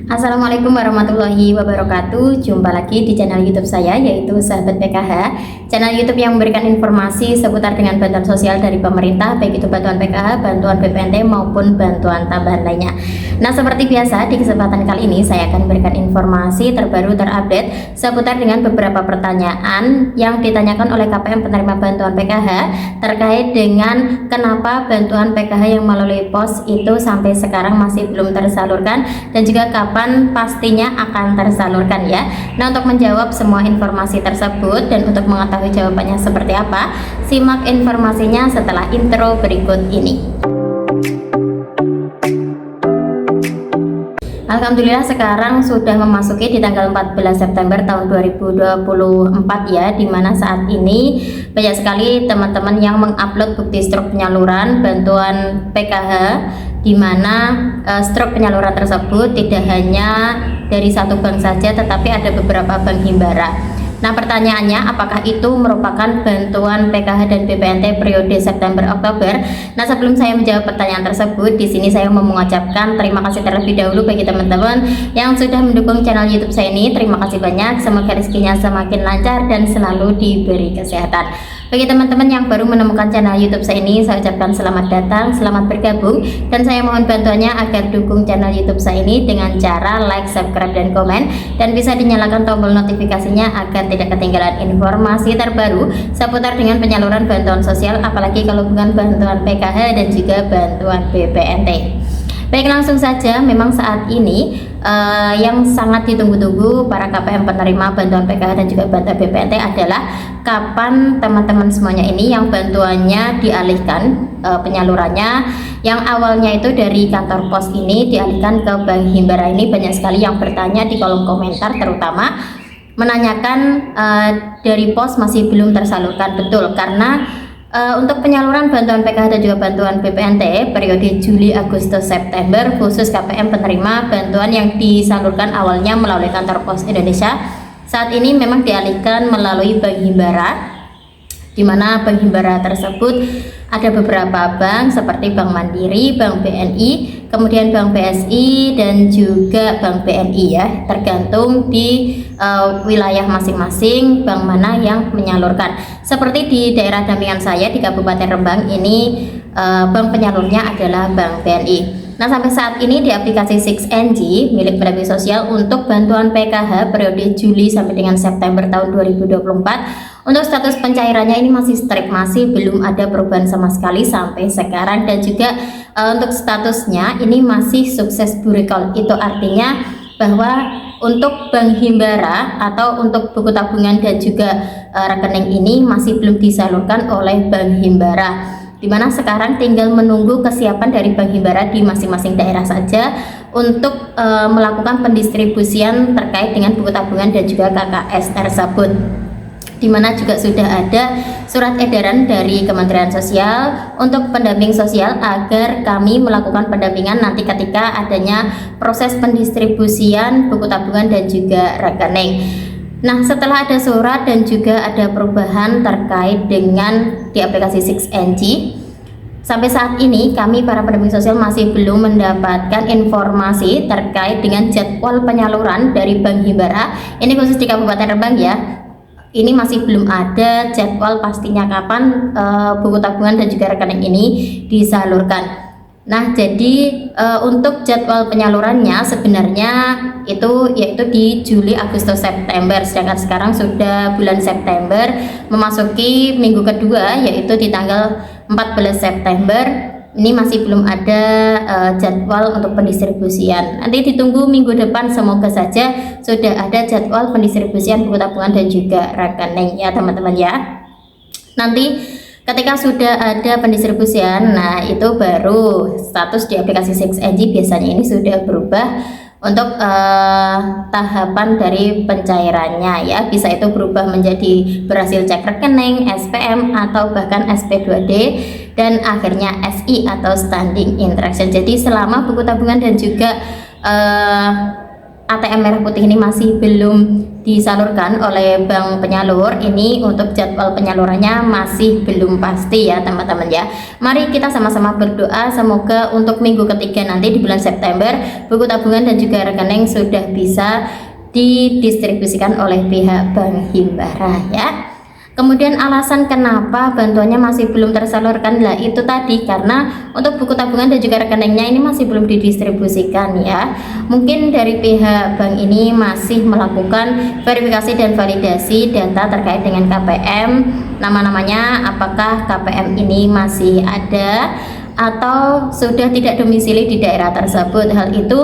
Assalamualaikum warahmatullahi wabarakatuh. Jumpa lagi di channel YouTube saya, yaitu Sahabat PKH, channel YouTube yang memberikan informasi seputar dengan bantuan sosial dari pemerintah, baik itu bantuan PKH, bantuan BPNT maupun bantuan tambahan lainnya. Nah, seperti biasa di kesempatan kali ini saya akan memberikan informasi terbaru terupdate seputar dengan beberapa pertanyaan yang ditanyakan oleh KPM penerima bantuan PKH terkait dengan kenapa bantuan PKH yang melalui pos itu sampai sekarang masih belum tersalurkan, dan juga kapan pastinya akan tersalurkan ya. Nah, untuk menjawab semua informasi tersebut dan untuk mengetahui jawabannya seperti apa, simak informasinya setelah intro berikut ini. Alhamdulillah sekarang sudah memasuki di tanggal 14 September tahun 2024 ya, dimana saat ini banyak sekali teman-teman yang mengupload bukti struk penyaluran bantuan PKH, dimana struk penyaluran tersebut tidak hanya dari satu bank saja tetapi ada beberapa bank himbara. Nah, pertanyaannya, apakah itu merupakan bantuan PKH dan BPNT periode September-Oktober? Nah, sebelum saya menjawab pertanyaan tersebut, di sini saya mau mengucapkan terima kasih terlebih dahulu bagi teman-teman yang sudah mendukung channel YouTube saya ini. Terima kasih banyak, semoga rezekinya semakin lancar dan selalu diberi kesehatan. Bagi teman-teman yang baru menemukan channel YouTube saya ini, saya ucapkan selamat datang, selamat bergabung, dan saya mohon bantuannya agar dukung channel YouTube saya ini dengan cara like, subscribe, dan komen, dan bisa dinyalakan tombol notifikasinya agar tidak ketinggalan informasi terbaru seputar dengan penyaluran bantuan sosial, apalagi kalau bukan bantuan PKH dan juga bantuan BPNT. Baik, langsung saja. Memang saat ini yang sangat ditunggu-tunggu para KPM penerima bantuan PKH dan juga bantuan BPNT adalah kapan teman-teman semuanya ini yang bantuannya dialihkan, penyalurannya yang awalnya itu dari kantor pos ini dialihkan ke bank himbara. Ini banyak sekali yang bertanya di kolom komentar, terutama menanyakan dari pos masih belum tersalurkan. Betul, karena untuk penyaluran bantuan PKH dan juga bantuan BPNT periode Juli, Agustus, September, khusus KPM penerima bantuan yang disalurkan awalnya melalui kantor pos Indonesia, saat ini memang dialihkan melalui bank himbara, di mana bank himbara tersebut ada beberapa bank seperti Bank Mandiri, Bank BNI, kemudian Bank BSI, dan juga Bank BNI ya, tergantung di wilayah masing-masing bank mana yang menyalurkan. Seperti di daerah dampingan saya di Kabupaten Rembang ini, bank penyalurnya adalah Bank BNI. Nah, sampai saat ini di aplikasi 6NG milik Pendagri Sosial untuk bantuan PKH periode Juli sampai dengan September tahun 2024, untuk status pencairannya ini masih strict, masih belum ada perubahan sama sekali sampai sekarang, dan juga untuk statusnya ini masih sukses recall. Itu artinya bahwa untuk bank himbara atau untuk buku tabungan dan juga rekening ini masih belum disalurkan oleh bank himbara, dimana sekarang tinggal menunggu kesiapan dari bank himbara di masing-masing daerah saja untuk melakukan pendistribusian terkait dengan buku tabungan dan juga KKS tersebut, dimana juga sudah ada surat edaran dari Kementerian Sosial untuk pendamping sosial agar kami melakukan pendampingan nanti ketika adanya proses pendistribusian buku tabungan dan juga rekening. Nah, setelah ada surat dan juga ada perubahan terkait dengan di aplikasi 6NG, sampai saat ini kami para pendamping sosial masih belum mendapatkan informasi terkait dengan jadwal penyaluran dari bank himbara. Ini khusus di Kabupaten Rembang ya. Ini masih belum ada jadwal pastinya kapan buku tabungan dan juga rekening ini disalurkan. Nah, jadi untuk jadwal penyalurannya sebenarnya itu yaitu di Juli, Agustus, September, sedangkan sekarang sudah bulan September memasuki minggu kedua, yaitu di tanggal 14 September. Ini masih belum ada jadwal untuk pendistribusian. Nanti ditunggu minggu depan, semoga saja sudah ada jadwal pendistribusian buku tabungan dan juga rekening ya teman-teman ya. Nanti ketika sudah ada pendistribusian, nah itu baru status di aplikasi 6NG biasanya ini sudah berubah untuk tahapan dari pencairannya ya. Bisa itu berubah menjadi berhasil cek rekening, SPM, atau bahkan SP2D, dan akhirnya SI atau standing interaction. Jadi selama buku tabungan dan juga ATM merah putih ini masih belum disalurkan oleh bank penyalur, ini untuk jadwal penyalurannya masih belum pasti ya teman-teman ya. Mari kita sama-sama berdoa semoga untuk minggu ketiga nanti di bulan September buku tabungan dan juga rekening sudah bisa didistribusikan oleh pihak Bank Himbara ya. Kemudian alasan kenapa bantuannya masih belum tersalurkan lah itu tadi karena untuk buku tabungan dan juga rekeningnya ini masih belum didistribusikan ya. Mungkin dari pihak bank ini masih melakukan verifikasi dan validasi data terkait dengan KPM, nama-namanya apakah KPM ini masih ada atau sudah tidak domisili di daerah tersebut. Hal itu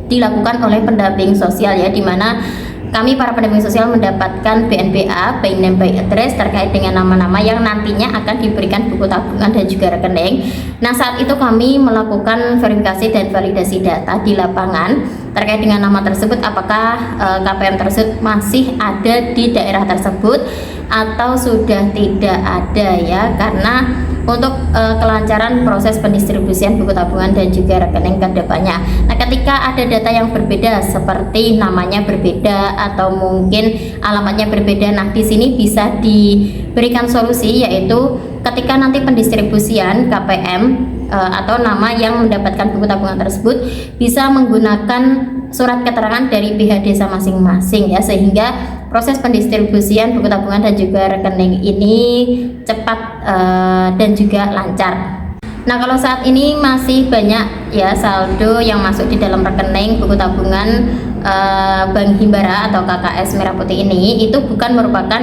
dilakukan oleh pendamping sosial ya, dimana kami para pendamping sosial mendapatkan BNPA, by name by address, terkait dengan nama-nama yang nantinya akan diberikan buku tabungan dan juga rekening. Nah, saat itu kami melakukan verifikasi dan validasi data di lapangan terkait dengan nama tersebut, apakah KPM tersebut masih ada di daerah tersebut atau sudah tidak ada ya, karena untuk kelancaran proses pendistribusian buku tabungan dan juga rekening ke depannya. Nah, ketika ada data yang berbeda seperti namanya berbeda atau mungkin alamatnya berbeda, nah di sini bisa diberikan solusi, yaitu ketika nanti pendistribusian KPM atau nama yang mendapatkan buku tabungan tersebut bisa menggunakan surat keterangan dari pihak desa masing-masing ya, sehingga proses pendistribusian buku tabungan dan juga rekening ini cepat dan juga lancar. Nah, kalau saat ini masih banyak ya saldo yang masuk di dalam rekening buku tabungan Bank Himbara atau KKS Merah Putih ini, itu bukan merupakan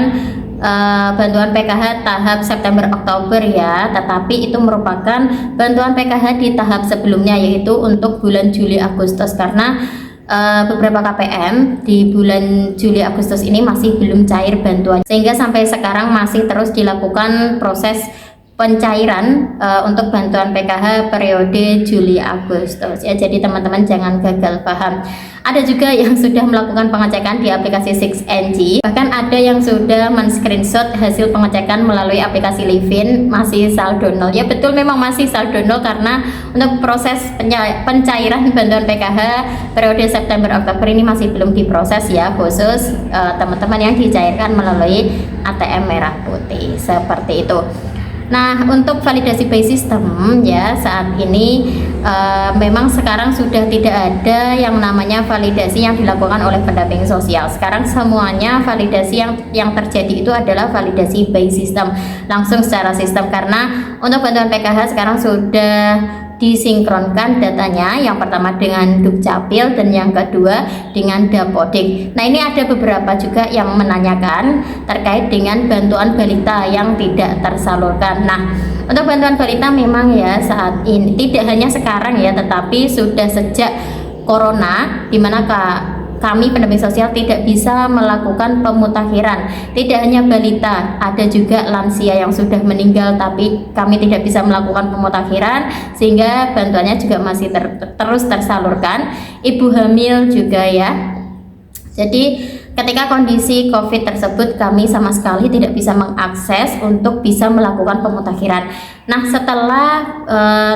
bantuan PKH tahap September Oktober ya, tetapi itu merupakan bantuan PKH di tahap sebelumnya, yaitu untuk bulan Juli Agustus, karena beberapa KPM di bulan Juli Agustus ini masih belum cair bantuan, sehingga sampai sekarang masih terus dilakukan proses pencairan untuk bantuan PKH periode Juli Agustus ya. Jadi teman-teman jangan gagal paham. Ada juga yang sudah melakukan pengecekan di aplikasi 6NG, bahkan ada yang sudah men-screenshot hasil pengecekan melalui aplikasi Livin masih saldo nol. Ya betul, memang masih saldo nol karena untuk proses pencairan bantuan PKH periode September Oktober ini masih belum diproses ya, khusus teman-teman yang dicairkan melalui ATM Merah Putih seperti itu. Nah, untuk validasi by system ya, saat ini memang sekarang sudah tidak ada yang namanya validasi yang dilakukan oleh pendamping sosial. Sekarang semuanya validasi yang terjadi itu adalah validasi by system, langsung secara sistem, karena untuk bantuan PKH sekarang sudah disinkronkan datanya, yang pertama dengan Dukcapil dan yang kedua dengan Dapodik. Nah, ini ada beberapa juga yang menanyakan terkait dengan bantuan balita yang tidak tersalurkan. Nah, untuk bantuan balita memang ya saat ini tidak hanya sekarang ya, tetapi sudah sejak Corona, di mana kami pendamping sosial tidak bisa melakukan pemutakhiran. Tidak hanya balita, ada juga lansia yang sudah meninggal, tapi kami tidak bisa melakukan pemutakhiran, sehingga bantuannya juga masih terus tersalurkan. Ibu hamil juga ya. Jadi ketika kondisi COVID tersebut, kami sama sekali tidak bisa mengakses untuk bisa melakukan pemutakhiran. Nah, setelah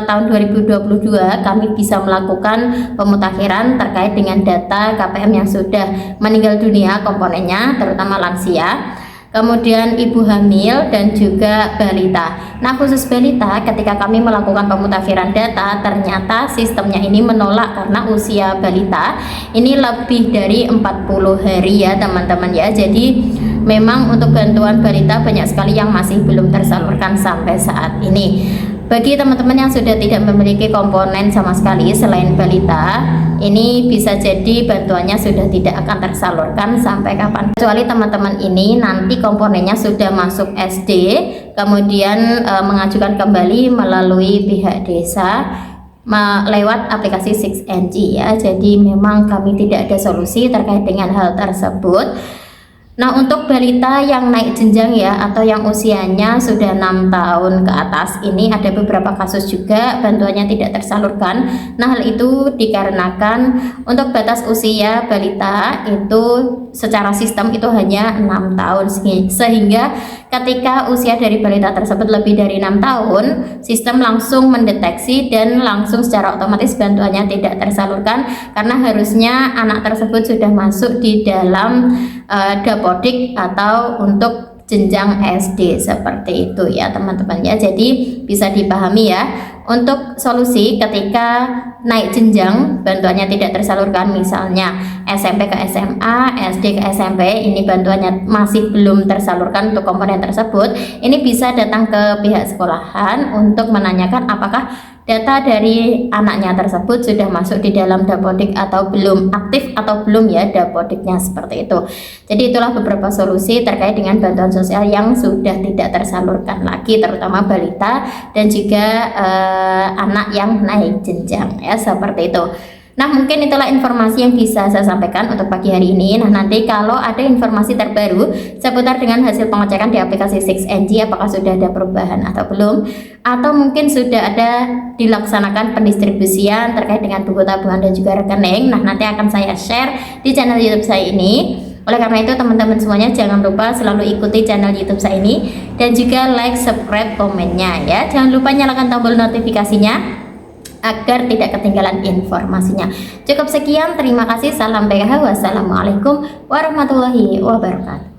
tahun 2022 kami bisa melakukan pemutakhiran terkait dengan data KPM yang sudah meninggal dunia komponennya, terutama lansia, kemudian ibu hamil dan juga balita. Nah, khusus balita, ketika kami melakukan pemutakhiran data, ternyata sistemnya ini menolak karena usia balita ini lebih dari 40 hari ya teman-teman ya. Jadi memang untuk bantuan balita banyak sekali yang masih belum tersalurkan sampai saat ini. Bagi teman-teman yang sudah tidak memiliki komponen sama sekali selain balita, ini bisa jadi bantuannya sudah tidak akan tersalurkan sampai kapan, kecuali teman-teman ini nanti komponennya sudah masuk SD, kemudian mengajukan kembali melalui pihak desa lewat aplikasi 6NG ya. Jadi memang kami tidak ada solusi terkait dengan hal tersebut. Nah, untuk balita yang naik jenjang ya, atau yang usianya sudah 6 tahun ke atas, ini ada beberapa kasus juga bantuannya tidak tersalurkan. Nah, hal itu dikarenakan untuk batas usia balita itu secara sistem itu hanya 6 tahun, sehingga ketika usia dari balita tersebut lebih dari 6 tahun, sistem langsung mendeteksi dan langsung secara otomatis bantuannya tidak tersalurkan karena harusnya anak tersebut sudah masuk di dalam dapodik atau untuk jenjang SD seperti itu ya teman-teman ya. Jadi bisa dipahami ya, untuk solusi ketika naik jenjang bantuannya tidak tersalurkan, misalnya SMP ke SMA, SD ke SMP, ini bantuannya masih belum tersalurkan untuk komponen tersebut, ini bisa datang ke pihak sekolahan untuk menanyakan apakah data dari anaknya tersebut sudah masuk di dalam dapodik atau belum, aktif atau belum ya dapodiknya, seperti itu. Jadi itulah beberapa solusi terkait dengan bantuan sosial yang sudah tidak tersalurkan lagi, terutama balita dan juga anak yang naik jenjang ya, seperti itu. Nah, mungkin itulah informasi yang bisa saya sampaikan untuk pagi hari ini. Nah, nanti kalau ada informasi terbaru seputar dengan hasil pengecekan di aplikasi 6NG, apakah sudah ada perubahan atau belum, atau mungkin sudah ada dilaksanakan pendistribusian terkait dengan buku tabungan dan juga rekening, nah nanti akan saya share di channel YouTube saya ini. Oleh karena itu teman-teman semuanya jangan lupa selalu ikuti channel YouTube saya ini dan juga like, subscribe, komennya ya. Jangan lupa nyalakan tombol notifikasinya agar tidak ketinggalan informasinya. Cukup sekian, terima kasih, salam BKH, wassalamualaikum warahmatullahi wabarakatuh.